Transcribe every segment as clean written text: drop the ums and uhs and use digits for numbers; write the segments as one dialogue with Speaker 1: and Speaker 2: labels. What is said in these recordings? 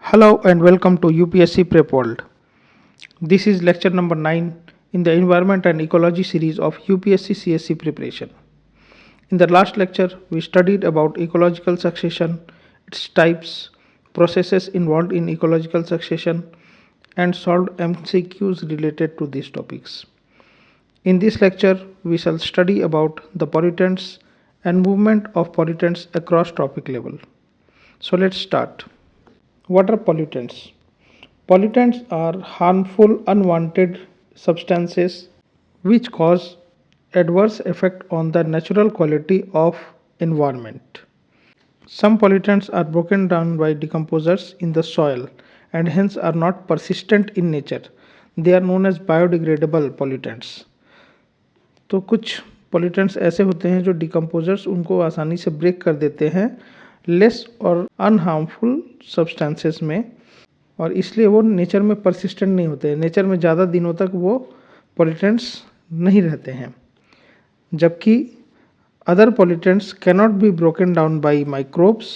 Speaker 1: Hello and welcome to UPSC Prep World. This is lecture number 9 in the Environment and Ecology series of UPSC CSC preparation. In the last lecture, we studied about ecological succession, its types, processes involved in ecological succession, and solved MCQs related to these topics. In this lecture, we shall study about the pollutants and movement of pollutants across trophic level. So let's start. What are pollutants? Pollutants are harmful unwanted substances which cause adverse effect on the natural quality of environment. Some pollutants are broken down by decomposers in the soil and hence are not persistent in nature. They are known as biodegradable pollutants. तो कुछ pollutants ऐसे होते हैं जो decomposers उनको आसानी से break कर देते हैं लेस और अनहार्मफुल सब्सटेंसेस में, और इसलिए वो नेचर में परसिस्टेंट नहीं होते हैं. नेचर में ज़्यादा दिनों तक वो पोल्यूटेंट्स नहीं रहते हैं. जबकि other pollutants cannot be broken down by microbes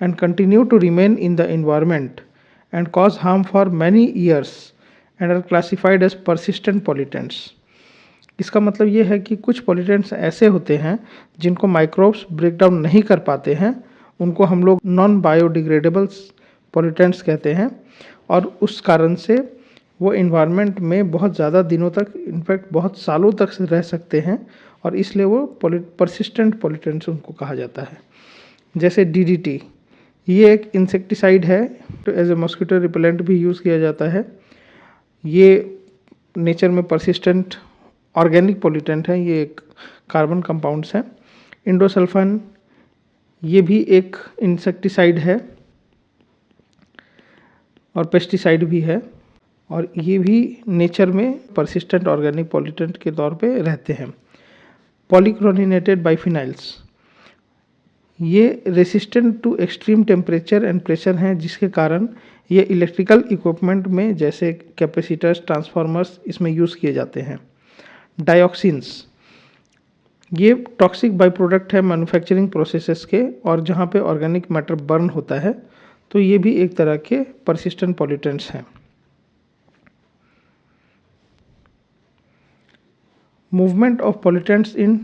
Speaker 1: and continue to remain in the environment and cause harm for many years and are classified as persistent pollutants. इसका मतलब ये है कि कुछ पोल्यूटेंट्स ऐसे होते हैं जिनको माइक्रोब्स ब्रेक डाउन नहीं कर पाते हैं, उनको हम लोग नॉन बायोडिग्रेडेबल पोल्यूटेंट्स कहते हैं, और उस कारण से वो इन्वायरमेंट में बहुत ज़्यादा दिनों तक, इनफैक्ट बहुत सालों तक रह सकते हैं, और इसलिए वो परसिस्टेंट पोल्यूटेंट्स उनको कहा जाता है. जैसे DDT, ये एक इंसेक्टिसाइड है, तो एज ए मॉस्किटो रिपेलेंट भी यूज़ किया जाता है. ये नेचर में परसिस्टेंट ऑर्गेनिक पोल्यूटेंट है, ये एक कार्बन कंपाउंड्स हैं. इंडोसल्फान, ये भी एक इंसेक्टिसाइड है और पेस्टिसाइड भी है, और ये भी नेचर में परसिस्टेंट ऑर्गेनिक पोल्यूटेंट के तौर पे रहते हैं. पॉलीक्लोरिनेटेड बाइफिनाइल्स, ये resistant to extreme temperature and pressure हैं, जिसके कारण ये इलेक्ट्रिकल इक्विपमेंट में जैसे कैपेसिटर्स, ट्रांसफार्मर्स, इसमें यूज़ किए जाते हैं. डायोक्सिन्स, ये टॉक्सिक बाई प्रोडक्ट है मैन्युफैक्चरिंग प्रोसेसेस के, और जहाँ पे ऑर्गेनिक मैटर बर्न होता है, तो ये भी एक तरह के परसिस्टेंट पॉल्यूटेंट्स हैं. Movement of pollutants in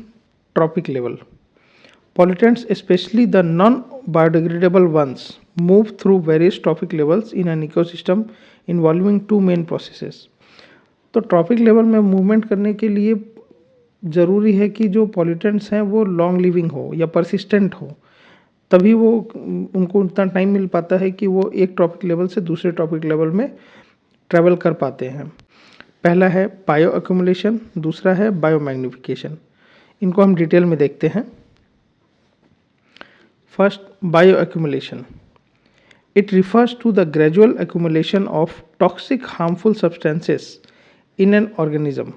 Speaker 1: trophic level. Pollutants, especially the non-biodegradable ones, move through various trophic levels in an ecosystem involving two main processes. तो ट्रॉपिक लेवल में मूवमेंट करने के लिए ज़रूरी है कि जो पॉल्यूटेंट्स हैं वो लॉन्ग लिविंग हो या परसिस्टेंट हो, तभी वो उनको उतना टाइम मिल पाता है कि वो एक ट्रॉपिक लेवल से दूसरे ट्रॉपिक लेवल में ट्रैवल कर पाते हैं. पहला है बायो एक्यूमुलेशन, दूसरा है बायो मैग्निफिकेशन. इनको हम डिटेल में देखते हैं. First, bioaccumulation. It refers to the gradual accumulation of toxic harmful substances in an organism.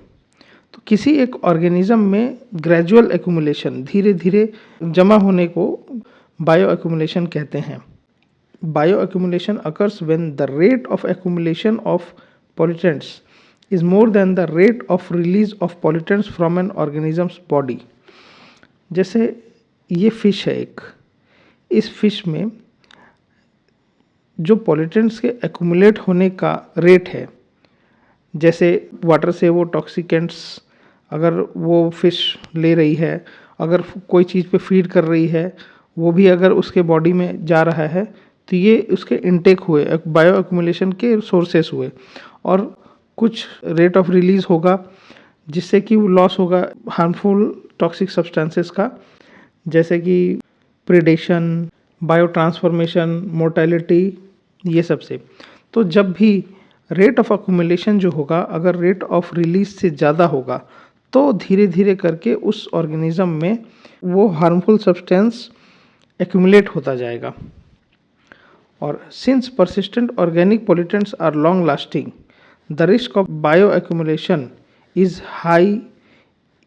Speaker 1: तो किसी एक ऑर्गेनिज्म में ग्रेजुअल एक्यूमुलेशन, धीरे धीरे जमा होने को बायो एक्यूमुलेशन कहते हैं. Bio accumulation occurs when the rate of accumulation of pollutants is more than the rate of release of pollutants from an organism's body. जैसे ये फिश है एक, इस फिश में जो पॉल्यूटेंट्स के एक्यूमुलेट होने का रेट है, जैसे वाटर से वो टॉक्सिकेंट्स अगर वो फिश ले रही है, अगर कोई चीज़ पे फीड कर रही है, वो भी अगर उसके बॉडी में जा रहा है, तो ये उसके इनटेक हुए, बायो एक्यूमुलेशन के सोर्सेस हुए, और कुछ रेट ऑफ रिलीज़ होगा जिससे कि वो लॉस होगा हार्मफुल टॉक्सिक सब्सटेंसेस का, जैसे कि प्रेडेशन, बायो ट्रांसफॉर्मेशन, मोर्टेलिटी, ये सब से. तो जब भी रेट ऑफ अक्यूमुलेशन जो होगा, अगर रेट ऑफ रिलीज से ज़्यादा होगा, तो धीरे धीरे करके उस ऑर्गेनिज्म में वो हार्मफुल सब्सटेंस एक्यूमुलेट होता जाएगा. और since persistent organic pollutants are long lasting, the risk of bio accumulation is high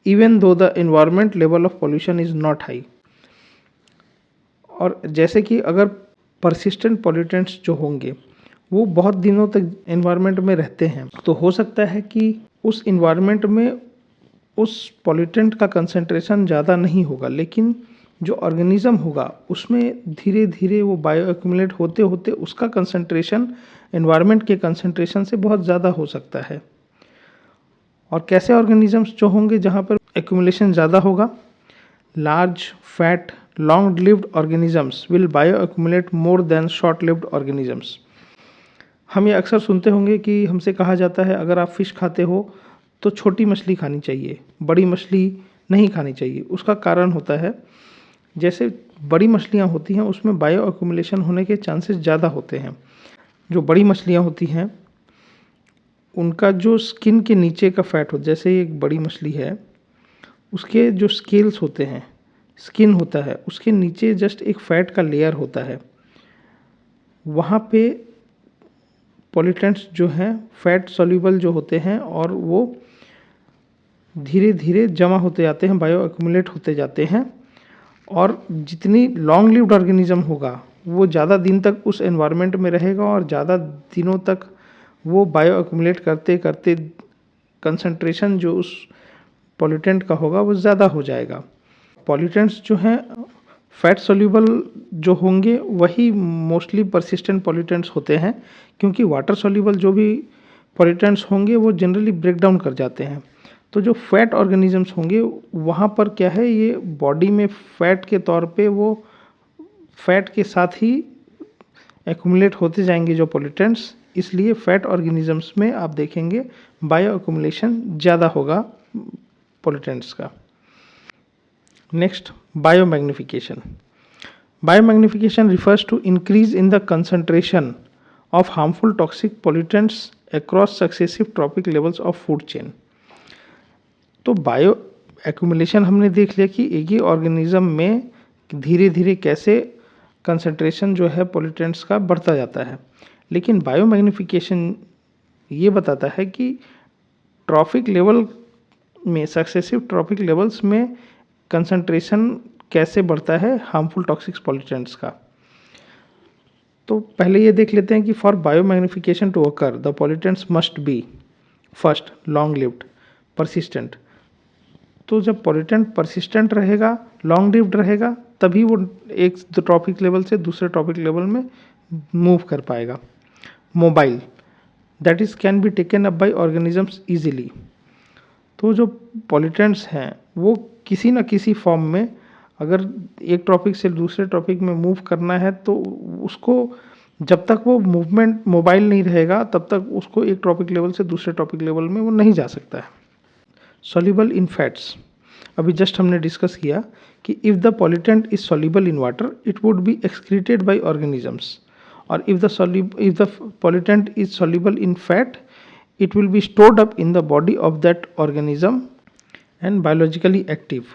Speaker 1: even though the environment level of pollution is not high. और जैसे कि अगर परसिस्टेंट पॉल्यूटेंट्स जो होंगे वो बहुत दिनों तक एनवायरनमेंट में रहते हैं, तो हो सकता है कि उस एनवायरनमेंट में उस पॉल्यूटेंट का कंसंट्रेशन ज़्यादा नहीं होगा, लेकिन जो ऑर्गेनिज्म होगा उसमें धीरे धीरे वो बायो एक्यूमुलेट होते होते उसका कंसंट्रेशन एनवायरनमेंट के कंसंट्रेशन से बहुत ज़्यादा हो सकता है। और कैसे ऑर्गेनिजम्स जो होंगे जहाँ पर एक्यूमुलेशन ज़्यादा होगा, large fat long lived organisms will bio accumulate more than short lived organisms. हम ये अक्सर सुनते होंगे कि हमसे कहा जाता है अगर आप फिश खाते हो तो छोटी मछली खानी चाहिए, बड़ी मछली नहीं खानी चाहिए। उसका कारण होता है जैसे बड़ी मछलियाँ होती हैं उसमें बायो एक्यूमुलेशन होने के चांसेस ज़्यादा होते हैं। जो बड़ी मछलियाँ होती हैं उनका जो स्किन के नीचे का फैट हो, जैसे एक बड़ी मछली है उसके जो स्केल्स होते हैं, स्किन होता है, उसके नीचे जस्ट एक फैट का लेयर होता है। वहाँ पे पॉल्यूटेंट्स जो हैं फैट सॉल्यूबल जो होते हैं और वो धीरे धीरे जमा होते जाते हैं, बायो एक्यूमुलेट होते जाते हैं। और जितनी लॉन्ग लिव्ड ऑर्गेनिज्म होगा वो ज़्यादा दिन तक उस एनवायरनमेंट में रहेगा और ज़्यादा दिनों तक वो बायो एक्यूमुलेट करते करते कंसंट्रेशन जो उस पॉल्यूटेंट का होगा वो ज़्यादा हो जाएगा। पॉल्यूटेंट्स जो हैं फैट सॉल्यूबल जो होंगे वही मोस्टली परसिस्टेंट पॉल्यूटेंट्स होते हैं, क्योंकि वाटर सॉल्यूबल जो भी पॉल्यूटेंट्स होंगे वो जनरली ब्रेक डाउन कर जाते हैं। तो जो फैट ऑर्गेनिजम्स होंगे वहाँ पर क्या है, ये बॉडी में फैट के तौर पे वो फैट के साथ ही एक्यूमुलेट होते जाएंगे जो पॉल्यूटेंट्स, इसलिए फैट ऑर्गेनिजम्स में आप देखेंगे बायो एक्यूमुलेशन ज़्यादा होगा पॉल्यूटेंट्स का। Next, biomagnification. Biomagnification refers to increase in the concentration of harmful toxic pollutants across successive trophic levels of food chain। तो बायो एक्यूमुलेशन हमने देख लिया कि एक ही ऑर्गेनिज्म में धीरे धीरे कैसे कंसंट्रेशन जो है पोल्यूटेंट्स का बढ़ता जाता है, लेकिन बायोमैग्निफिकेशन ये बताता है कि ट्रॉफिक लेवल में, सक्सेसिव ट्रॉफिक लेवल्स में कंसंट्रेशन कैसे बढ़ता है हार्मफुल टॉक्सिक पॉल्यूटेंट्स का। तो पहले ये देख लेते हैं कि for biomagnification to occur the pollutants must be first long lived persistent. तो जब पॉल्यूटेंट परसिस्टेंट रहेगा, लॉन्ग लिव्ड रहेगा, तभी वो एक ट्रॉपिक लेवल से दूसरे ट्रॉपिक लेवल में मूव कर पाएगा। Mobile, that is can be taken up by organisms easily. तो जो पॉल्यूटेंट्स हैं वो किसी न किसी फॉर्म में अगर एक टॉपिक से दूसरे टॉपिक में मूव करना है तो उसको जब तक वो मूवमेंट मोबाइल नहीं रहेगा तब तक उसको एक टॉपिक लेवल से दूसरे टॉपिक लेवल में वो नहीं जा सकता है। सॉल्युबल इन फैट्स, अभी जस्ट हमने डिस्कस किया कि if the pollutant is soluble in water it would be excreted by organisms, और if the pollutant is soluble in fat it will be stored up in the body of that organism and biologically active.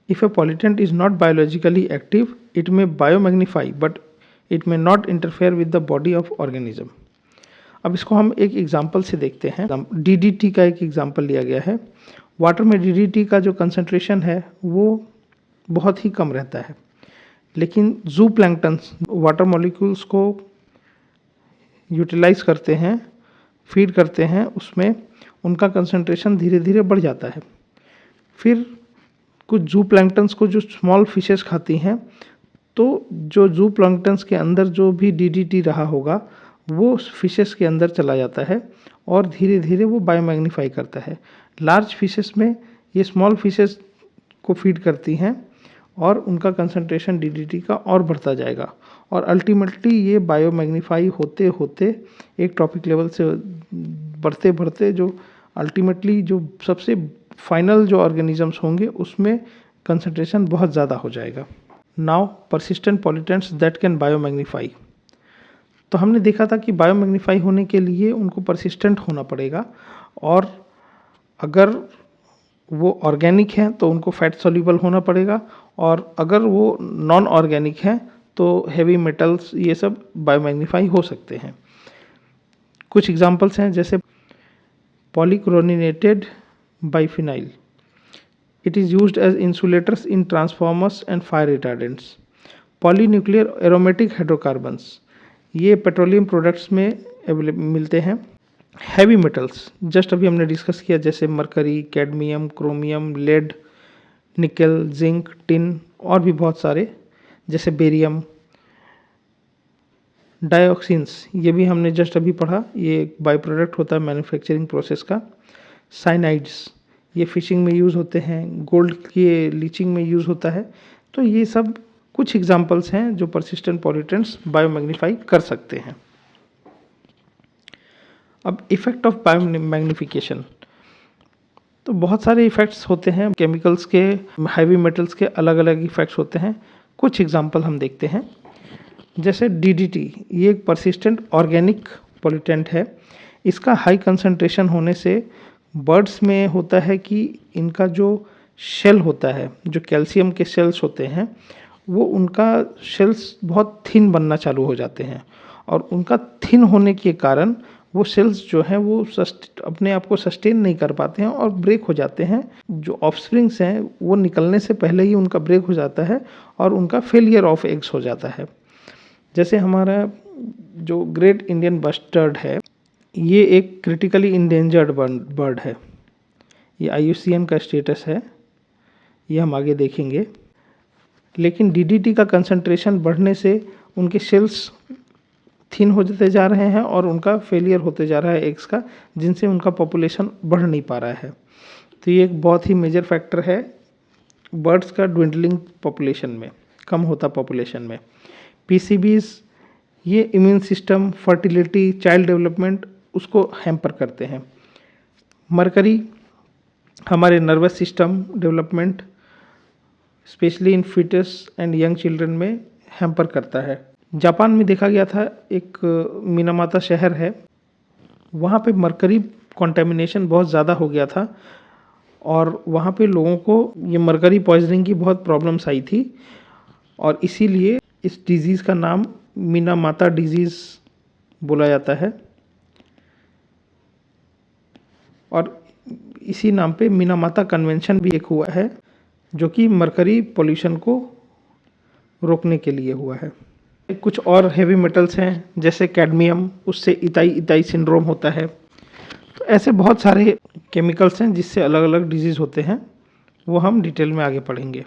Speaker 1: If a pollutant is not biologically active, it may biomagnify but it may not interfere with the body of organism. अब इसको हम एक example से देखते हैं। DDT का एक example लिया गया है। वाटर में DDT का जो कंसंट्रेशन है वो बहुत ही कम रहता है, लेकिन जू प्लैंक्टन्स वाटर मॉलिक्यूल्स को यूटिलाइज करते हैं, फीड करते हैं, उसमें उनका कंसंट्रेशन धीरे धीरे बढ़ जाता है। फिर कुछ जू प्लैंक्टन्स को जो स्मॉल फिशेस खाती हैं, तो जो जू प्लैंक्टन्स के अंदर जो भी DDT रहा होगा वो फिशेस के अंदर चला जाता है और धीरे धीरे वो बायोमैग्नीफाई करता है। लार्ज फिशेस में ये स्मॉल फिशेस को फीड करती हैं और उनका कंसंट्रेशन DDT का और बढ़ता जाएगा और अल्टीमेटली ये बायोमैग्नीफाई होते होते एक टॉपिक लेवल से बढ़ते बढ़ते जो अल्टीमेटली जो सबसे फाइनल जो ऑर्गेनिजम्स होंगे उसमें कंसंट्रेशन बहुत ज़्यादा हो जाएगा। Now persistent pollutants that can biomagnify. तो हमने देखा था कि बायोमैग्नीफाई होने के लिए उनको परसिस्टेंट होना पड़ेगा, और अगर वो ऑर्गेनिक हैं तो उनको फैट सॉल्यूबल होना पड़ेगा, और अगर वो नॉन ऑर्गेनिक हैं तो हेवी मेटल्स ये सब बायोमैग्नीफाई हो सकते हैं। कुछ एग्जांपल्स हैं जैसे polychlorinated biphenyl, it is used as insulators in transformers and fire retardants. Polynuclear aromatic hydrocarbons, ये पेट्रोलियम प्रोडक्ट्स में मिलते हैं। हैवी मेटल्स जस्ट अभी हमने डिस्कस किया जैसे मरकरी, कैडमियम, क्रोमियम, लेड, निकल, जिंक, टिन और भी बहुत सारे, जैसे बेरियम, डायोक्सिन्स, ये भी हमने जस्ट अभी पढ़ा, ये एक बाई प्रोडक्ट होता है मैन्युफैक्चरिंग प्रोसेस का। साइनाइड्स, ये फिशिंग में यूज़ होते हैं, गोल्ड के लीचिंग में यूज़ होता है। तो ये सब कुछ एग्जांपल्स हैं जो परसिस्टेंट पॉल्यूटेंट्स बायोमैग्नीफाई कर सकते हैं। अब इफ़ेक्ट ऑफ बायोमैग्निफिकेशन, तो बहुत सारे इफ़ेक्ट्स होते हैं केमिकल्स के, हैवी मेटल्स के अलग अलग इफ़ेक्ट्स होते हैं। कुछ एग्जांपल हम देखते हैं, जैसे डीडीटी, ये एक परसिस्टेंट ऑर्गेनिक पॉल्यूटेंट है। इसका हाई कंसंट्रेशन होने से बर्ड्स में होता है कि इनका जो शेल होता है, जो कैल्शियम के सेल्स होते हैं, वो उनका सेल्स बहुत थिन बनना चालू हो जाते हैं, और उनका थिन होने के कारण वो सेल्स जो हैं वो अपने आप को सस्टेन नहीं कर पाते हैं और ब्रेक हो जाते हैं। जो ऑफस्प्रिंग्स हैं वो निकलने से पहले ही उनका ब्रेक हो जाता है और उनका फेलियर ऑफ एग्स हो जाता है। जैसे हमारा जो ग्रेट इंडियन बस्टर्ड है, ये एक क्रिटिकली इंडेंजर्ड बर्ड है। ये IUCN का स्टेटस है, ये हम आगे देखेंगे। लेकिन DDT का कंसंट्रेशन बढ़ने से उनके सेल्स थिन होते जा रहे हैं और उनका फेलियर होते जा रहा है एग्स का, जिनसे उनका पॉपुलेशन बढ़ नहीं पा रहा है। तो ये एक बहुत ही मेजर फैक्टर है बर्ड्स का ड्विंडलिंग पॉपुलेशन में, कम होता पॉपुलेशन में। PCBs, ये immune system, fertility, child development उसको हैम्पर करते हैं। मरकरी हमारे nervous system development, specially in foetus and young children में हैम्पर करता है। जापान में देखा गया था, एक मिनामाता शहर है, वहाँ पे मरकरी कंटेमिनेशन बहुत ज़्यादा हो गया था और वहाँ पे लोगों को ये मरकरी पॉइजनिंग की बहुत प्रॉब्लम्स आई थी, और इसीलिए इस डिज़ीज़ का नाम मिनामाता डिजीज़ बोला जाता है। और इसी नाम पे मिनामाता कन्वेंशन भी एक हुआ है, जो कि मरकरी पोल्यूशन को रोकने के लिए हुआ है। कुछ और हेवी मेटल्स हैं, जैसे कैडमियम, उससे इताई सिंड्रोम होता है। तो ऐसे बहुत सारे केमिकल्स हैं जिससे अलग अलग डिजीज़ होते हैं, वो हम डिटेल में आगे पढ़ेंगे।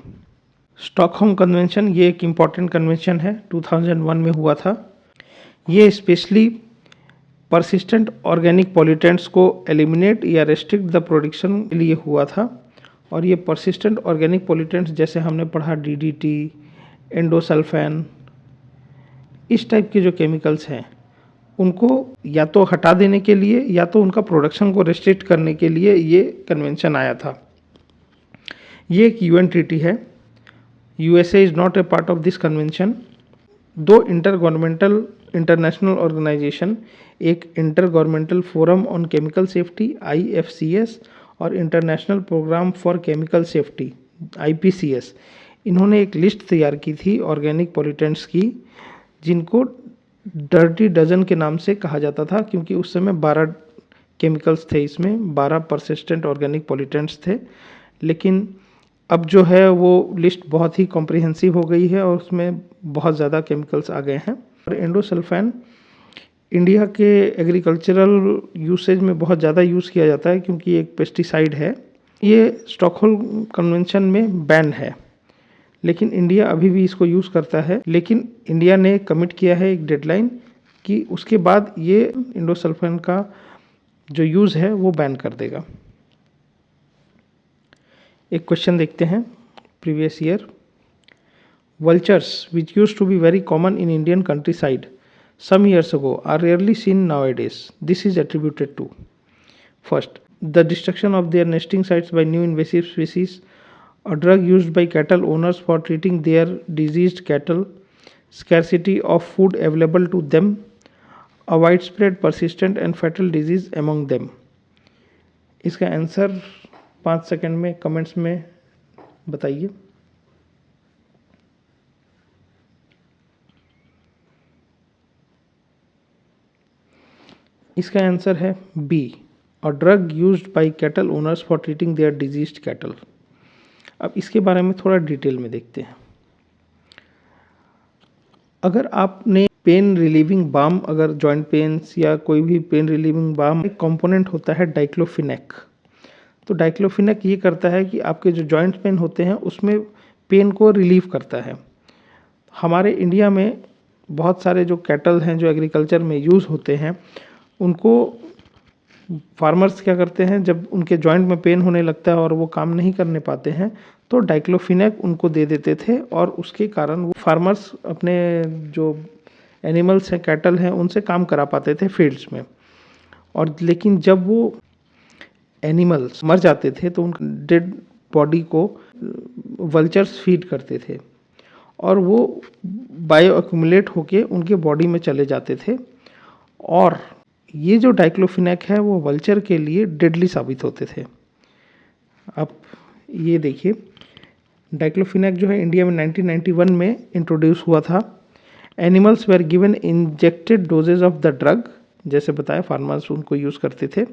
Speaker 1: स्टॉकहोम कन्वेंशन, ये एक इम्पॉर्टेंट कन्वेंशन है, 2001 में हुआ था। ये स्पेशली परसिस्टेंट ऑर्गेनिक पॉल्यूटेंट्स को एलिमिनेट या रेस्ट्रिक्ट द प्रोडक्शन के लिए हुआ था। और ये परसिस्टेंट ऑर्गेनिक पॉल्यूटेंट्स, जैसे हमने पढ़ा DDT, एंडोसल्फान, इस टाइप के जो केमिकल्स हैं, उनको या तो हटा देने के लिए या तो उनका प्रोडक्शन को रेस्ट्रिक्ट करने के लिए ये कन्वेंशन आया था। ये एक UN ट्रीटी है। USA is not a part of this convention. Two intergovernmental international organisation, एक inter governmental forum on chemical safety IFCS और international programme for chemical safety IPCS, इन्होंने एक लिस्ट तैयार की थी ऑर्गेनिक पॉल्यूटेंट्स की, जिनको डर्टी डजन के नाम से कहा जाता था, क्योंकि उस समय 12 केमिकल्स थे, इसमें 12 परसिस्टेंट ऑर्गेनिक पॉल्यूटेंट्स थे। लेकिन अब जो है वो लिस्ट बहुत ही कॉम्प्रिहेंसिव हो गई है और उसमें बहुत ज़्यादा केमिकल्स आ गए हैं। और एंडोसल्फान इंडिया के एग्रीकल्चरल यूसेज में बहुत ज़्यादा यूज़ किया जाता है, क्योंकि एक पेस्टिसाइड है। ये स्टॉकहोल्म कन्वेंशन में बैन है, लेकिन इंडिया अभी भी इसको यूज़ करता है। लेकिन इंडिया ने कमिट किया है एक डेडलाइन कि उसके बाद ये एंडोसल्फान का जो यूज़ है वो बैन कर देगा। एक क्वेश्चन देखते हैं previous year. Vultures which used to be very common in Indian countryside some years ago are rarely seen nowadays. This is attributed to: first, the destruction of their nesting sites by new invasive species, a drug used by cattle owners for treating their diseased cattle, scarcity of food available to them, a widespread, persistent and fatal disease among them. इसका answer 5 second में comments में बताइए। इसका answer है B, और drug used by cattle owners for treating their diseased cattle. अब इसके बारे में थोड़ा डिटेल में देखते हैं। अगर आपने पेन रिलीविंग बाम, अगर जॉइंट पेन्स या कोई भी पेन रिलीविंग बाम, एक कंपोनेंट होता है डाइक्लोफिनेक। तो डाइक्लोफिनेक ये करता है कि आपके जो जॉइंट पेन होते हैं उसमें पेन को रिलीव करता है। हमारे इंडिया में बहुत सारे जो कैटल हैं जो एग्रीकल्चर में यूज़ होते हैं, उनको फार्मर्स क्या करते हैं, जब उनके जॉइंट में पेन होने लगता है और वो काम नहीं करने पाते हैं तो डाइक्लोफिनेक उनको दे देते थे, और उसके कारण वो फार्मर्स अपने जो एनिमल्स हैं, कैटल हैं, उनसे काम करा पाते थे फील्ड्स में। और लेकिन जब वो एनिमल्स मर जाते थे तो उन डेड बॉडी को वल्चर्स फीड करते थे, और वो बायो एक्यूमुलेट होके उनके बॉडी में चले जाते थे, और ये जो डाइक्लोफिनेक है वो वल्चर के लिए डेडली साबित होते थे। अब ये देखिए, डाइक्लोफिनेक जो है इंडिया में 1991 में इंट्रोड्यूस हुआ था। Animals were given injected doses of the drug, जैसे बताया फार्मर्स उनको यूज़ करते थे।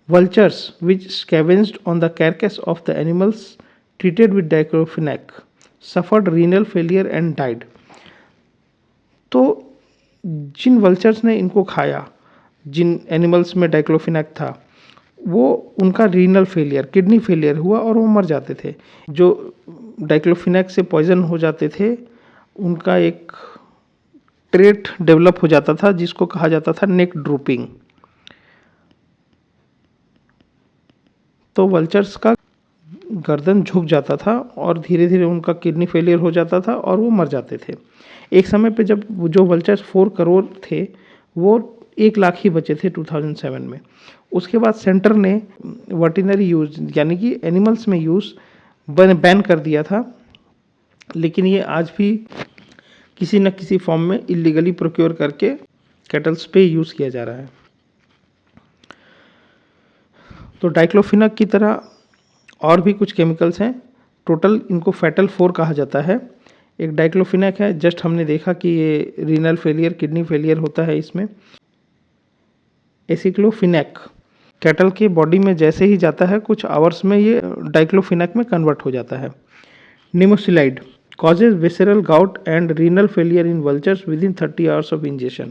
Speaker 1: Vultures which scavenged on the carcass of the animals treated with diclofenac suffered renal failure and died. तो जिन वल्चर्स ने इनको खाया, जिन एनिमल्स में डाइक्लोफिनेक था, वो उनका रीनल फेलियर, किडनी फेलियर हुआ और वो मर जाते थे। जो डाइक्लोफिनेक से पॉइजन हो जाते थे, उनका एक ट्रेट डेवलप हो जाता था जिसको कहा जाता था नेक ड्रूपिंग। तो वल्चर्स का गर्दन झुक जाता था और धीरे धीरे उनका किडनी फेलियर हो जाता था और वो मर जाते थे। एक समय पे जब जो वल्चर्स 4 करोड़ थे, वो 1 लाख ही बचे थे 2007 में। उसके बाद सेंटर ने वर्टिनरी यूज़ यानी कि एनिमल्स में यूज़ बैन कर दिया था, लेकिन ये आज भी किसी न किसी फॉर्म में इलीगली प्रोक्योर करके कैटल्स पे यूज़ किया जा रहा है। तो डाइक्लोफिनेक की तरह और भी कुछ केमिकल्स हैं, टोटल इनको फैटल 4 कहा जाता है। एक डाइक्लोफिनेक है, जस्ट हमने देखा कि ये रीनल फेलियर, किडनी फेलियर होता है इसमें। एसिक्लोफिनेक कैटल के बॉडी में जैसे ही जाता है, कुछ आवर्स में ये डाइक्लोफिनेक में कन्वर्ट हो जाता है। निमोसिलाइड causes visceral gout and renal failure in vultures within 30 hours of ingestion।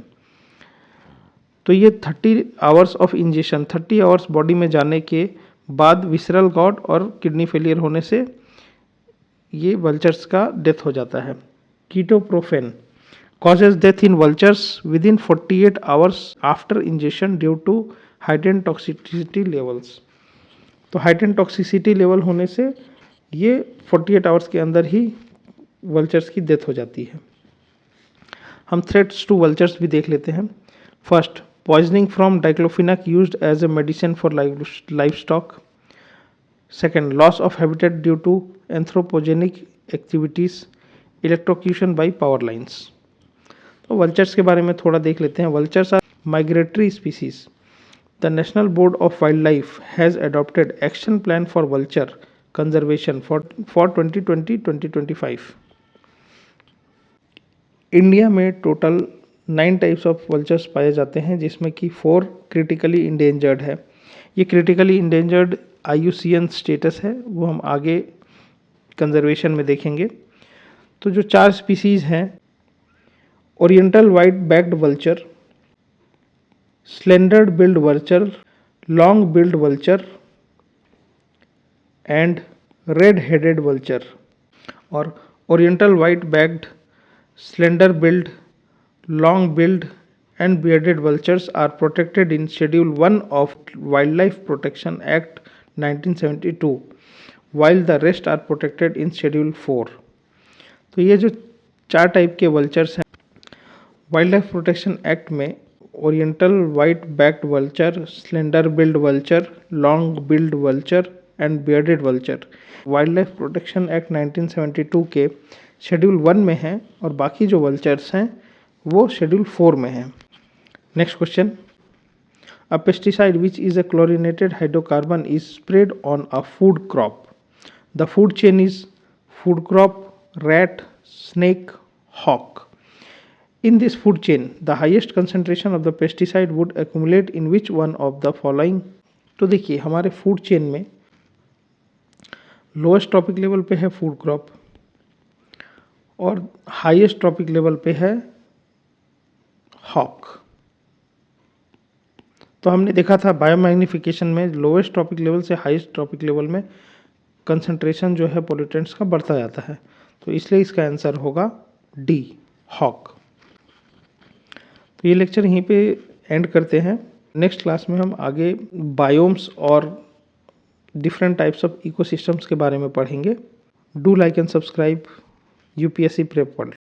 Speaker 1: तो ये 30 hours of injection, 30 hours body में जाने के बाद विसरल गॉट और किडनी फेलियर होने से ये वल्चर्स का डेथ हो जाता है। Ketoprofen causes death in vultures within 48 hours after ingestion due to heightened toxicity levels। तो heightened toxicity level होने से ये 48 आवर्स के अंदर ही वल्चर्स की डेथ हो जाती है। हम थ्रेट्स टू वल्चर्स भी देख लेते हैं। First, poisoning from diclofenac used as a medicine for livestock. Second, loss of habitat due to anthropogenic activities, electrocution by power lines. तो वल्चर्स के बारे में थोड़ा देख लेते हैं। Vultures are migratory species. The national board of wildlife has adopted action plan for vulture conservation for 2020-2025। India में total 9 types of vultures पाए जाते हैं, जिसमें कि 4 क्रिटिकली इंडेंजर्ड है। ये क्रिटिकली इंडेंजर्ड IUCN स्टेटस है, वो हम आगे कंजर्वेशन में देखेंगे। तो जो 4 स्पीसीज़ हैं, oriental white backed vulture, slender billed vulture, long billed vulture and red headed vulture. और oriental white backed, slender billed, long billed and bearded vultures are protected in Schedule 1 of Wildlife Protection Act 1972, while the rest are protected in Schedule 4। तो ये जो 4 type के vultures हैं wild life protection act में, oriental white backed vulture, slender billed vulture, long billed vulture and bearded vulture wild life protection act 1972 के schedule 1 में है, और बाकी जो वल्चर्स हैं वो शेड्यूल 4 में हैं। Next question, a pesticide which is a chlorinated hydrocarbon is spread on a food crop. The food chain is food crop, rat, snake, hawk. In this food chain, the highest concentration of the pesticide would accumulate in which one of the following। तो देखिए, हमारे food chain में lowest trophic level पे है food crop और highest trophic level पे है hoc. तो हमने देखा था बायोमैग्निफिकेशन में लोएस्ट ट्रॉपिक लेवल से हाईएस्ट ट्रॉपिक लेवल में कंसंट्रेशन जो है पोल्यूटेंट्स का बढ़ता जाता है। तो इसलिए इसका आंसर होगा डी, हॉक। तो ये लेक्चर यहीं पे एंड करते हैं। नेक्स्ट क्लास में हम आगे बायोम्स और डिफरेंट टाइप्स ऑफ इकोसिस्टम्स के बारे में पढ़ेंगे। Do like and subscribe UPSC prep world.